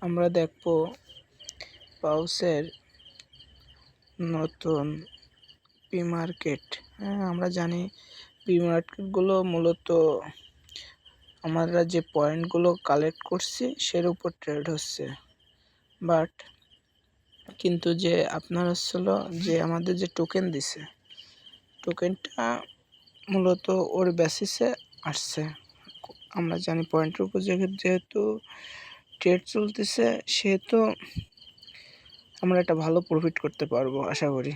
আমরা দেখব পাউসের নতুন পি মার্কেট। আমরা জানি পি মার্কেটগুলো মূলত আমরা যে পয়েন্টগুলো কালেক্ট করছি সের উপর ট্রেড হচ্ছে, বাট কিন্তু যে আপনার হচ্ছিল যে আমাদের যে টোকেন দিছে, টোকেনটা মূলত ওর বেসিসে আসছে। আমরা জানি পয়েন্টের উপর যেহেতু ট্রেড চলতেছে, সেহেতু আমরা একটা ভালো প্রফিট করতে পারবো আশা করি।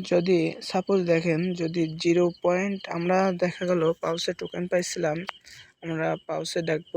যদি সাপোজ দেখেন, যদি 0 পয়েন্ট আমরা দেখা গেল পাউসে টোকেন পাইছিলাম, আমরা পাউসে দেখব।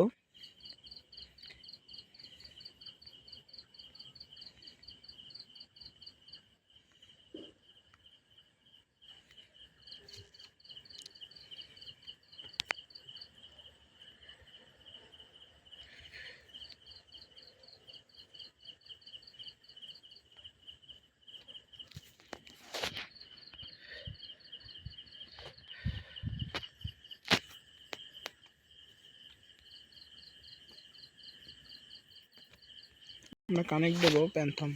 আমরা কানেক্ট দেবো প্যান্থম।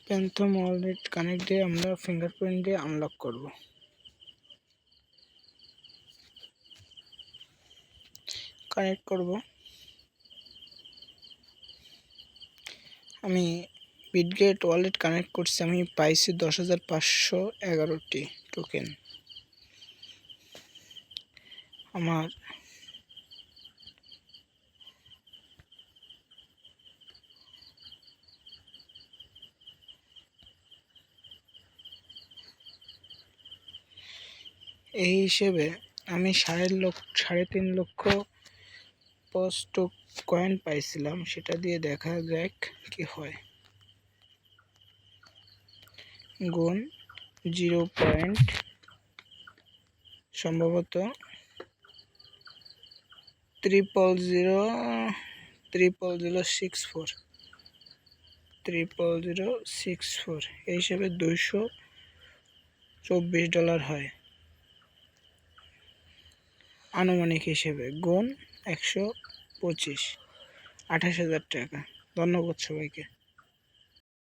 প্যান্থম ওয়ালেট কানেক্ট দিয়ে আমরা ফিঙ্গারপ্রিন্ট দিয়ে আনলক করব। কানেক্ট করব। আমি বিটগেট ওয়ালেট কানেক্ট করছি, আমি পাইছি 10,511টি টোকেন। আমার এই হিসেবে আমি 3.5 লক্ষ পোস্ট কয়েন পাইছিলাম, সেটা দিয়ে দেখা যাক কি হয়। গুণ 0 পয়েন্ট সম্ভবত 0.00064 এই হিসেবে $224 হয় আনুমানিক হিসেবে। গুণ 125, 28,000 টাকা। ধন্যবাদ সবাইকে।